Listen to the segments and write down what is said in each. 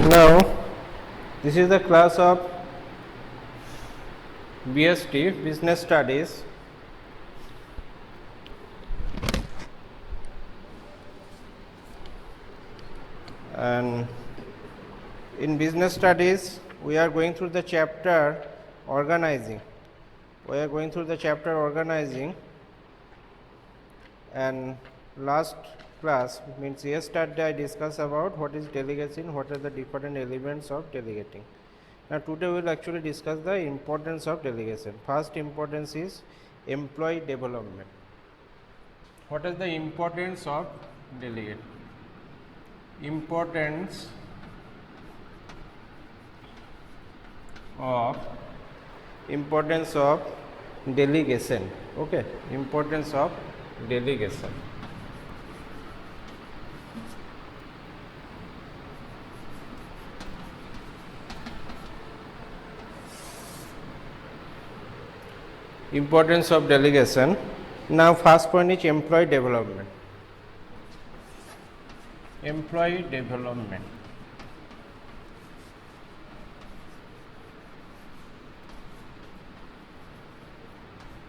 Now, this is the class of BST, Business Studies. And in Business Studies, we are going through the chapter Organizing. And last class means yesterday I discussed about what is delegation, what are the different elements of delegating. Now today we will actually discuss the importance of delegation. First importance is employee development. What is the importance of delegating? Importance of delegation. Okay, importance of delegation. Importance of delegation. Now first point is employee development. Employee development.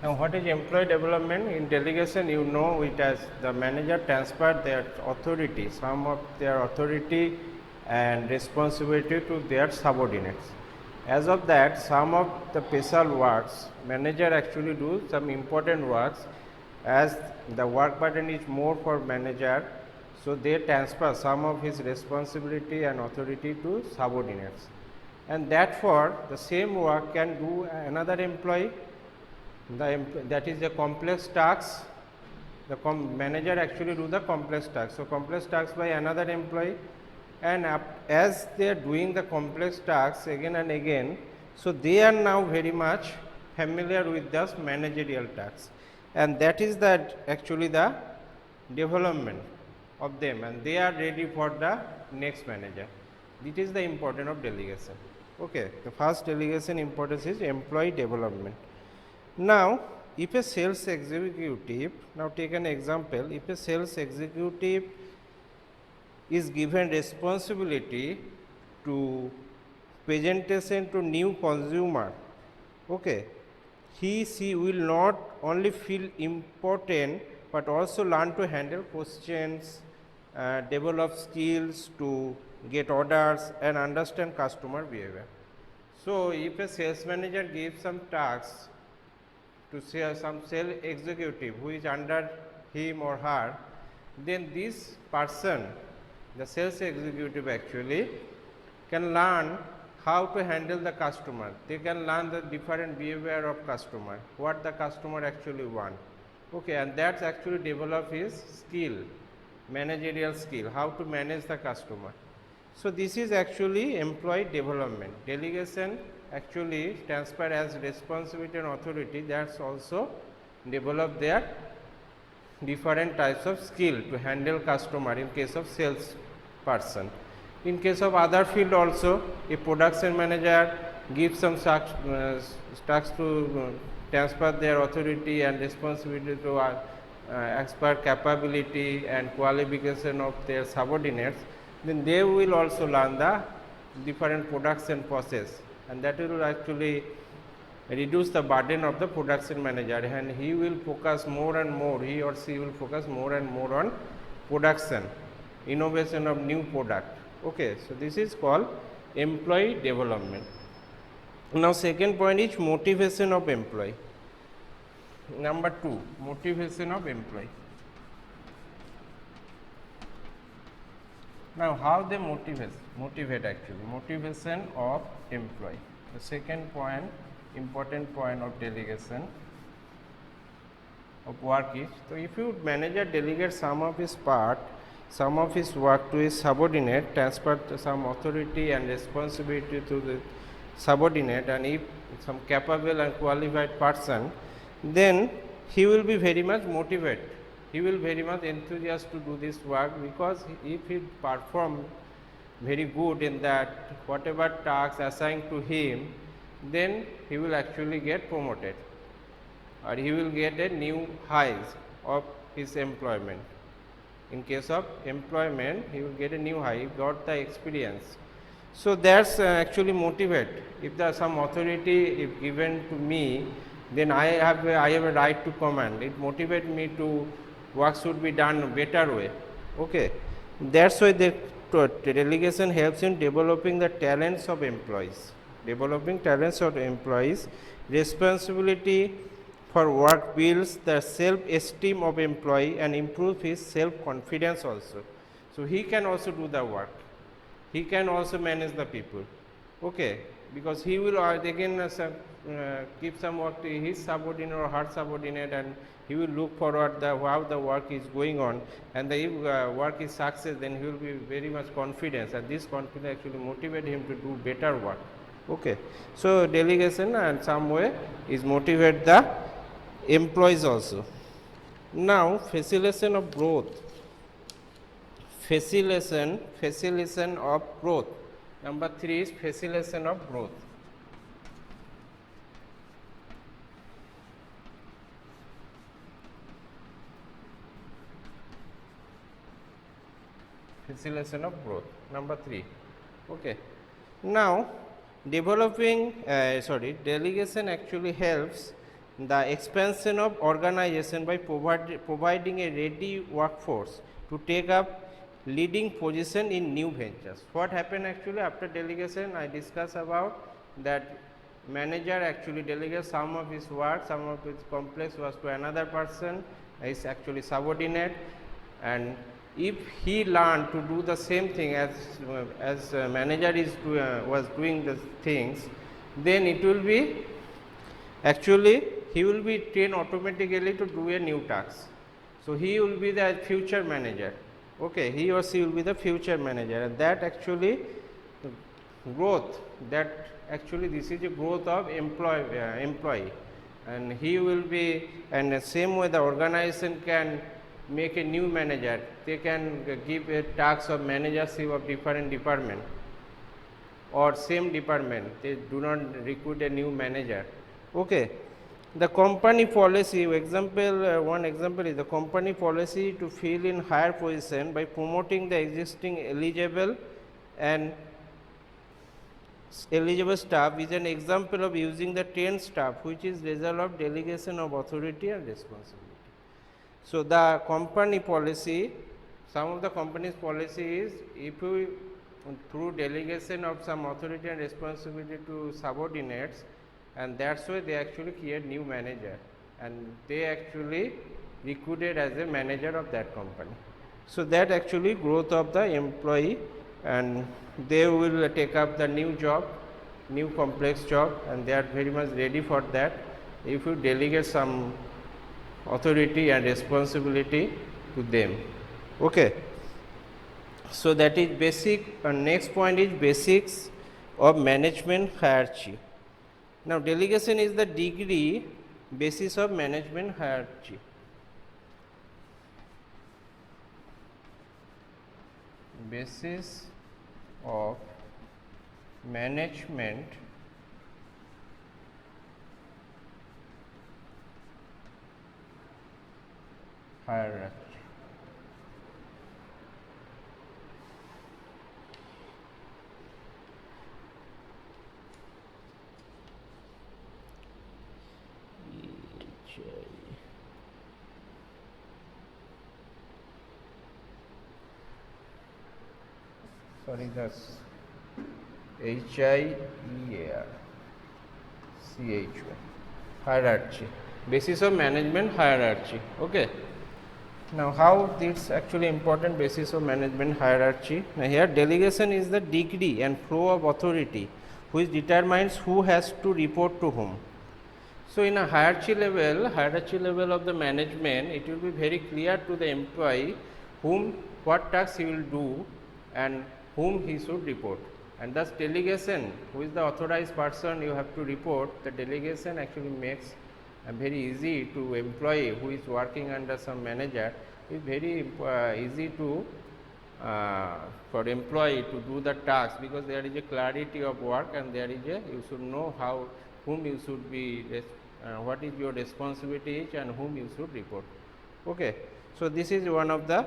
Now what is employee development? In delegation, you know it as the manager transfer their authority, some of their authority and responsibility to their subordinates. As of that, some of the special works, manager actually do some important works as the work burden is more for manager, so they transfer some of his responsibility and authority to subordinates. And therefore, the same work can do another employee. That is the complex tasks. The manager actually do the complex tasks. So complex tasks by another employee, and as they are doing the complex tasks again and again, so they are now very much familiar with the managerial tasks, and that is that actually the development of them, and they are ready for the next manager. This is the importance of delegation. Okay, the first delegation importance is employee development. Now, if a sales executive, now take an example, if a sales executive is given responsibility to presentation to new consumer, okay, she will not only feel important but also learn to handle questions, develop skills to get orders and understand customer behavior. So if a sales manager gives some tasks to say some sales executive who is under him or her, then this person, the sales executive actually can learn how to handle the customer. They can learn the different behavior of customer, what the customer actually want. Okay, and that's actually develop his skill, managerial skill, how to manage the customer. So this is actually employee development. Delegation actually transfer as responsibility and authority, that's also develop their different types of skill to handle customer in case of sales person. In case of other field also, a production manager gives some tasks to transfer their authority and responsibility to expert capability and qualification of their subordinates, then they will also learn the different production process, and that will actually reduce the burden of the production manager, and he will focus more and more, he or she will focus more and more on production, innovation of new product. Okay, so this is called employee development. Now second point is motivation of employee. Number 2, motivation of employee. Now how they motivate actually, motivation of employee. The second point, important point of delegation of work is, so if you manager delegate some of his part, some of his work to his subordinate, transfer some authority and responsibility to the subordinate, and if some capable and qualified person, then he will be very much motivated. He will very much enthusiastic to do this work, because if he perform very good in that whatever tasks assigned to him, then he will actually get promoted, or he will get a new highs of his employment. In case of employment, he will get a new high, he got the experience. So that's actually motivate. If there some authority if given to me, then I have a right to command. It motivate me to work should be done better way. Okay, that's why the delegation helps in developing the talents of employees. Developing talents of employees, responsibility for work builds the self-esteem of employee and improve his self-confidence also. So he can also do the work, he can also manage the people. Okay, because he will again give some work to his subordinate or her subordinate, and he will look forward the how the work is going on, and the if work is success, then he will be very much confidence, and this confidence actually motivate him to do better work. Okay, so delegation and some way is motivate the employees also. Now facilitation of growth. Facilitation of growth. Number 3 is facilitation of growth. Facilitation of growth. Number 3. Okay. Now, delegation actually helps the expansion of organization by providing a ready workforce to take up leading position in new ventures. What happened actually after delegation? I discussed about that manager actually delegates some of his work, some of his complex was to another person, is actually subordinate, and if he learned to do the same thing as manager is was doing the things, then it will be actually he will be trained automatically to do a new task. So he will be the future manager. Okay, he or she will be the future manager, and that actually growth, that actually this is a growth of employee, and he will be, and the same way the organization can make a new manager, they can give a task of managership of different department or same department, they do not recruit a new manager. Okay, the company policy example, one example is the company policy to fill in higher position by promoting the existing eligible staff is an example of using the trained staff, which is result of delegation of authority and responsibility. So the company policy, some of the company's policy is, if you through delegation of some authority and responsibility to subordinates, and that's why they actually create new manager, and they actually recruited as a manager of that company. So that actually growth of the employee, and they will take up the new job, new complex job, and they are very much ready for that if you delegate some authority and responsibility to them. Okay, so that is basic. Next point is basics of management hierarchy. Now delegation is the degree basis of management hierarchy. Basis of management hierarchy. Sorry, that's HIERCHY. Hierarchy. Basis of management hierarchy. Okay. Now, how this actually important basis of management hierarchy? Now, here delegation is the degree and flow of authority which determines who has to report to whom. So, in a hierarchy level of the management, it will be very clear to the employee what tasks he will do and whom he should report. And thus delegation, who is the authorized person you have to report, the delegation actually makes very easy to employee who is working under some manager, is very easy to for employee to do the task, because there is a clarity of work, and there is a, you should know how, whom you should be, what is your responsibility and whom you should report. Okay, so this is one of the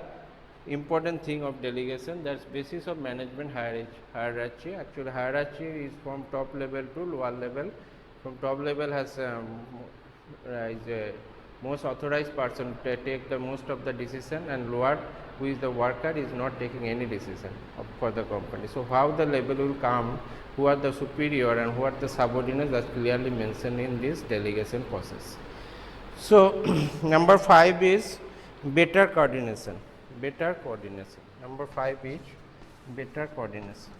important thing of delegation, that's basis of management hierarchy. Actually hierarchy is from top level to lower level. From top level has is a most authorized person to take the most of the decision, and lower, who is the worker, is not taking any decision for the company. So how the level will come, who are the superior and who are the subordinates, that's clearly mentioned in this delegation process. So number 5 is better coordination. Better coordination. Number 5 is better coordination.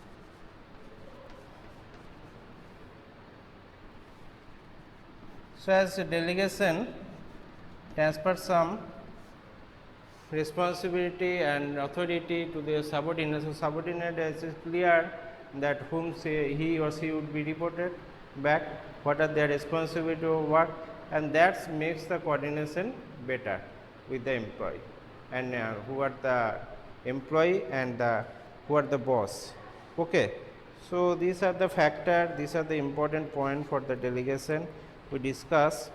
So as a delegation transfer some responsibility and authority to the subordinate. So subordinate is clear that whom say he or she would be reported back, what are their responsibility to work, and that makes the coordination better with the employee, and who are the employee and who are the boss. Okay. So these are the factor, these are the important point for the delegation we discuss.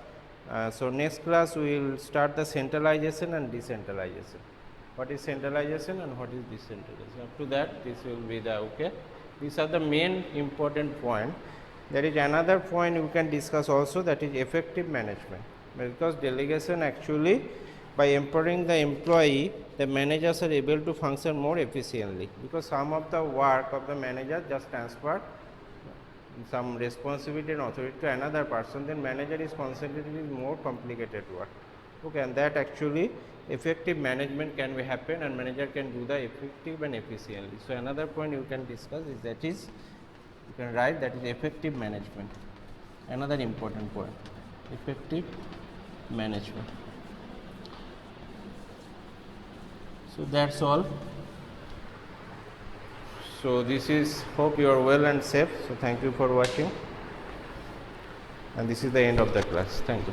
So next class we will start the centralization and decentralization. What is centralization and what is decentralization? Up to that, this will be the okay. These are the main important point. There is another point we can discuss also, that is effective management. Because delegation actually, by empowering the employee, the managers are able to function more efficiently, because some of the work of the manager just transfer some responsibility and authority to another person, then manager is concentrated in more complicated work. Okay, and that actually effective management can be happen, and manager can do the effective and efficiently. So another point you can discuss is, that is, you can write, that is effective management. Another important point, effective management. So that's all. So this is, hope you are well and safe. So thank you for watching, and this is the end of the class. Thank you.